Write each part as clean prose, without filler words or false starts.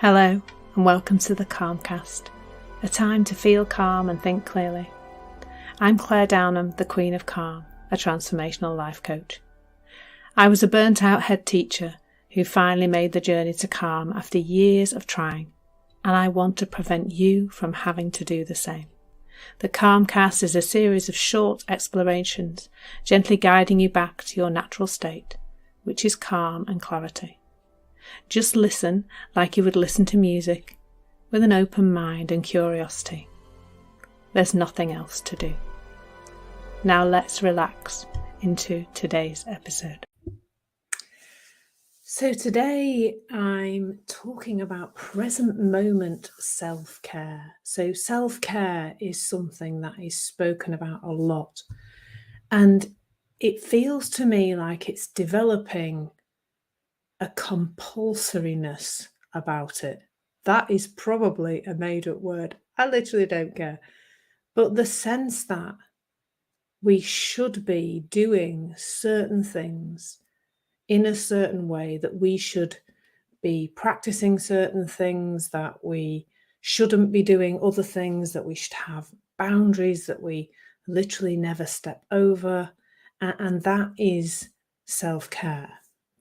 Hello and welcome to the Calmcast, a time to feel calm and think clearly. I'm Claire Downham, the Queen of Calm, a transformational life coach. I was a burnt out head teacher who finally made the journey to calm after years of trying, and I want to prevent you from having to do the same. The Calmcast is a series of short explorations, gently guiding you back to your natural state, which is calm and clarity. Just listen like you would listen to music, with an open mind and curiosity. There's nothing else to do. Now let's relax into today's episode. So today I'm talking about present moment self-care. So self-care is something that is spoken about a lot, and it feels to me like it's developing a compulsoriness about it. That is probably a made-up word. I literally don't care. But the sense that we should be doing certain things in a certain way, that we should be practicing certain things, that we shouldn't be doing other things, that we should have boundaries that we literally never step over. And that is self-care.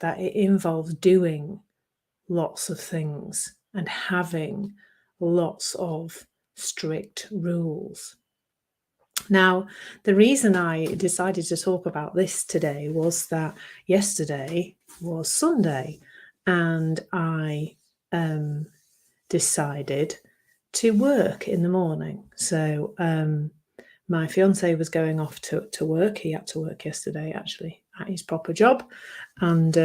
That it involves doing lots of things and having lots of strict rules. Now, the reason I decided to talk about this today was that yesterday was Sunday, and I decided to work in the morning. So my fiance was going off to work. He had to work yesterday, actually, at his proper job. And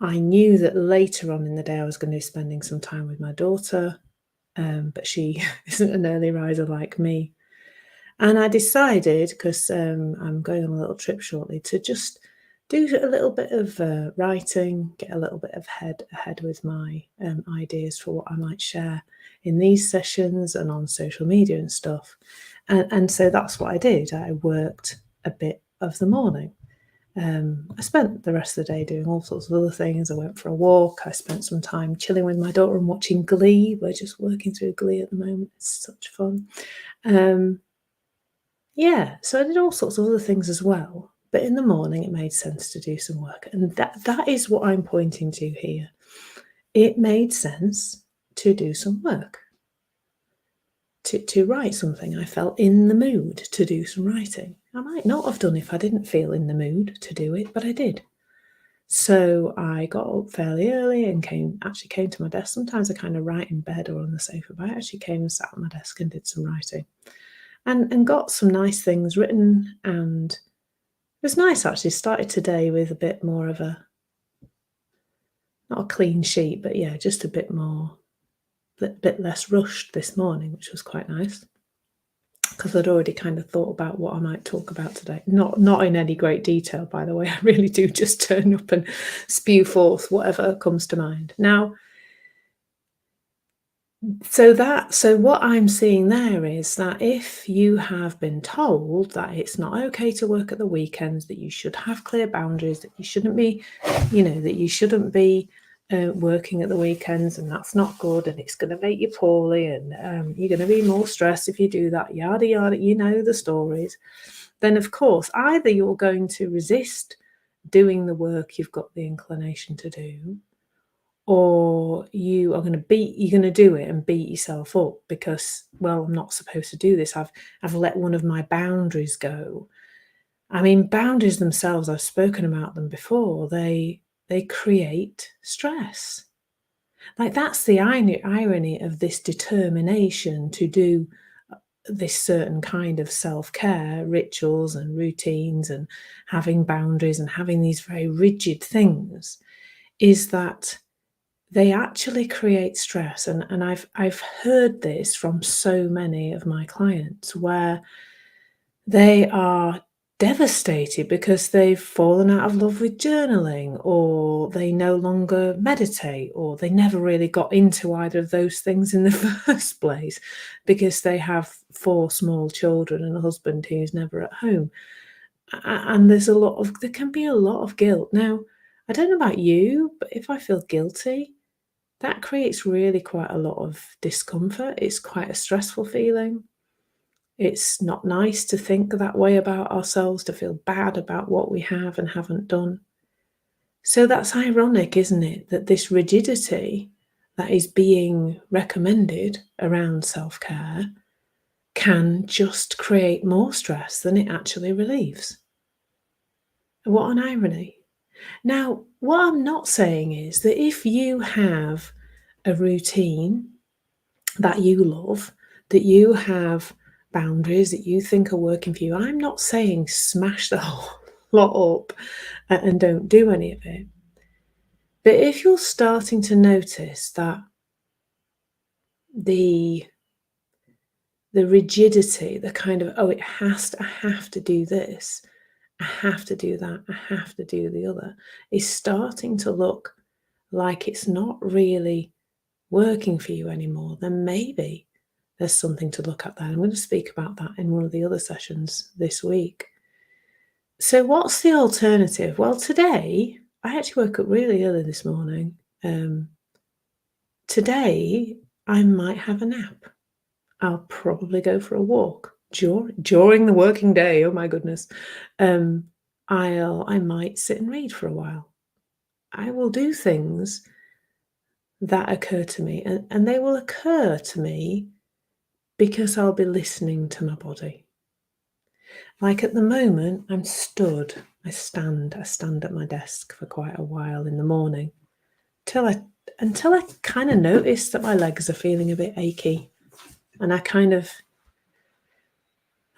I knew that later on in the day I was going to be spending some time with my daughter, but she isn't an early riser like me. And I decided, because I'm going on a little trip shortly, to just do a little bit of writing, get a little bit of ahead with my ideas for what I might share in these sessions and on social media and stuff. And so that's what I did. I worked a bit of the morning. I spent the rest of the day doing all sorts of other things. I went for a walk. I spent some time chilling with my daughter and watching Glee. We're just working through Glee at the moment. It's such fun. So I did all sorts of other things as well. But in the morning, it made sense to do some work. And that is what I'm pointing to here. It made sense to do some work, to write something. I felt in the mood to do some writing. I might not have done if I didn't feel in the mood to do it, but I did. So I got up fairly early and came to my desk. Sometimes I kind of write in bed or on the sofa, but I actually came and sat at my desk and did some writing and got some nice things written. And it was nice, actually. Started today with a bit more of not a clean sheet, but yeah, just a bit less rushed this morning, which was quite nice, because I'd already kind of thought about what I might talk about today. Not in any great detail, by the way. I really do just turn up and spew forth whatever comes to mind. Now, so what I'm seeing there is that if you have been told that it's not okay to work at the weekends, that you should have clear boundaries, that you shouldn't be, working at the weekends, and that's not good, and it's going to make you poorly, and you're going to be more stressed if you do that, yada yada, the stories, then of course either you're going to resist doing the work you've got the inclination to do, or you're going to do it and beat yourself up because, well, I'm not supposed to do this. I've let one of my boundaries go. I mean, boundaries themselves, I've spoken about them before. They create stress. Like, that's the irony of this determination to do this certain kind of self-care rituals and routines and having boundaries and having these very rigid things, is that they actually create stress. And I've heard this from so many of my clients, where they are devastated because they've fallen out of love with journaling, or they no longer meditate, or they never really got into either of those things in the first place because they have 4 small children and a husband who's never at home. And there can be a lot of guilt. Now, I don't know about you, but if I feel guilty, that creates really quite a lot of discomfort. It's quite a stressful feeling. It's not nice to think that way about ourselves, to feel bad about what we have and haven't done. So that's ironic, isn't it? That this rigidity that is being recommended around self care can just create more stress than it actually relieves. What an irony. Now, what I'm not saying is that if you have a routine that you love, that you have boundaries that you think are working for you, I'm not saying smash the whole lot up and don't do any of it. But if you're starting to notice that the rigidity, the kind of, oh, I have to do this, I have to do that, I have to do the other, is starting to look like it's not really working for you anymore, then maybe there's something to look at there. I'm going to speak about that in one of the other sessions this week. So, what's the alternative? Well, today, I actually woke up really early this morning. Today, I might have a nap. I'll probably go for a walk during the working day. Oh my goodness. I might sit and read for a while. I will do things that occur to me, and they will occur to me because I'll be listening to my body. Like at the moment, I'm stood. I stand at my desk for quite a while in the morning until I kind of notice that my legs are feeling a bit achy. And I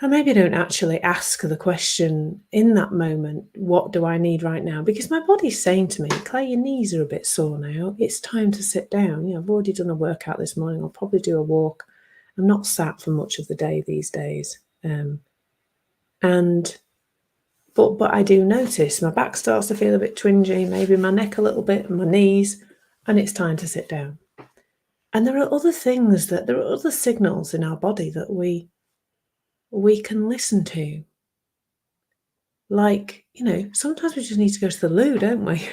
maybe don't actually ask the question in that moment, what do I need right now? Because my body's saying to me, Claire, your knees are a bit sore now. It's time to sit down. I've already done a workout this morning. I'll probably do a walk. I'm not sat for much of the day these days. But I do notice my back starts to feel a bit twingy, maybe my neck a little bit, and my knees, and it's time to sit down. And there are other signals in our body that we can listen to. Like, sometimes we just need to go to the loo, don't we?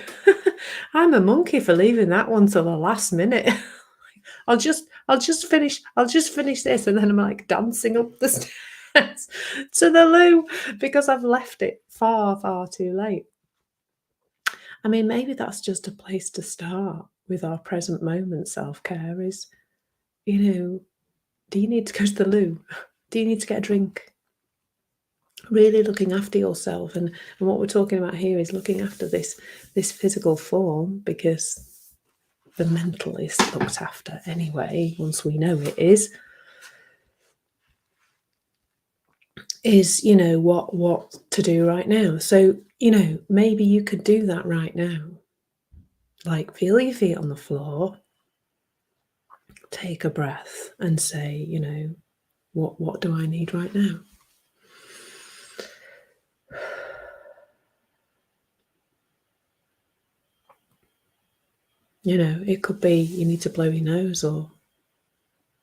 I'm a monkey for leaving that one till the last minute. I'll just finish this, and then I'm like dancing up the stairs to the loo because I've left it far, far too late. I mean, maybe that's just a place to start with our present moment self-care is, do you need to go to the loo? Do you need to get a drink? Really looking after yourself. And what we're talking about here is looking after this physical form, because the mental is looked after anyway, once we know it is what to do right now. So, maybe you could do that right now. Like, feel your feet on the floor, take a breath and say, what do I need right now? It could be you need to blow your nose, or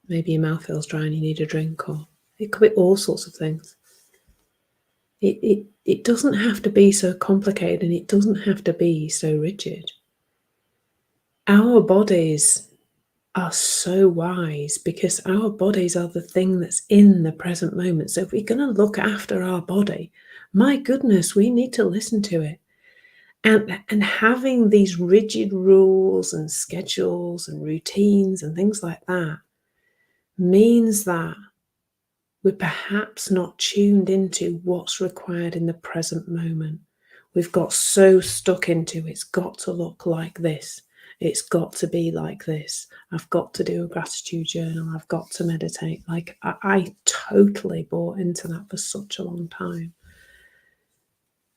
maybe your mouth feels dry and you need a drink, or it could be all sorts of things. It doesn't have to be so complicated, and it doesn't have to be so rigid. Our bodies are so wise because our bodies are the thing that's in the present moment. So if we're going to look after our body, my goodness, we need to listen to it. And having these rigid rules and schedules and routines and things like that means that we're perhaps not tuned into what's required in the present moment. We've got so stuck into it's got to look like this. It's got to be like this. I've got to do a gratitude journal. I've got to meditate. Like I totally bought into that for such a long time.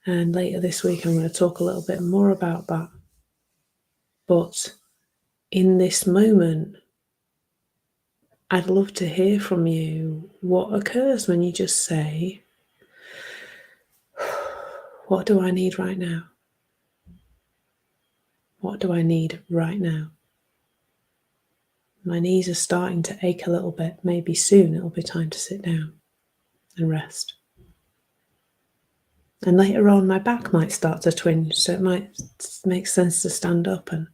And later this week, I'm going to talk a little bit more about that. But in this moment, I'd love to hear from you what occurs when you just say, what do I need right now? What do I need right now? My knees are starting to ache a little bit. Maybe soon it'll be time to sit down and rest. And later on, my back might start to twinge, so it might make sense to stand up and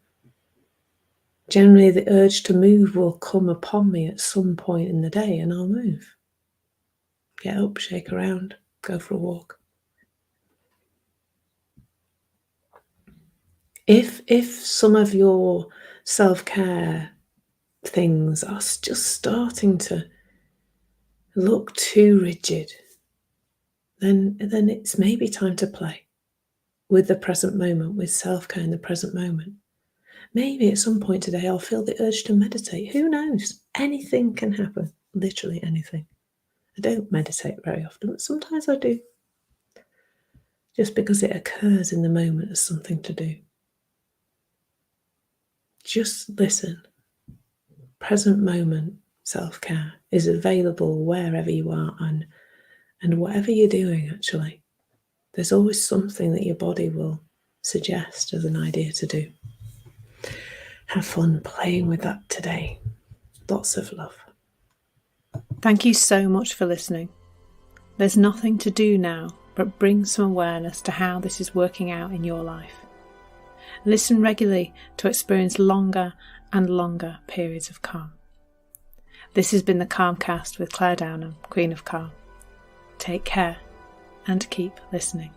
Generally, the urge to move will come upon me at some point in the day and I'll move. Get up, shake around, go for a walk. If some of your self-care things are just starting to look too rigid, then it's maybe time to play with the present moment, with self-care in the present moment. Maybe at some point today I'll feel the urge to meditate. Who knows? Anything can happen. Literally anything. I don't meditate very often, but sometimes I do. Just because it occurs in the moment as something to do. Just listen. Present moment self-care is available wherever you are and whatever you're doing, actually. There's always something that your body will suggest as an idea to do. Have fun playing with that today. Lots of love. Thank you so much for listening. There's nothing to do now but bring some awareness to how this is working out in your life. Listen regularly to experience longer and longer periods of calm. This has been the Calmcast with Claire Downham, Queen of Calm. Take care and keep listening.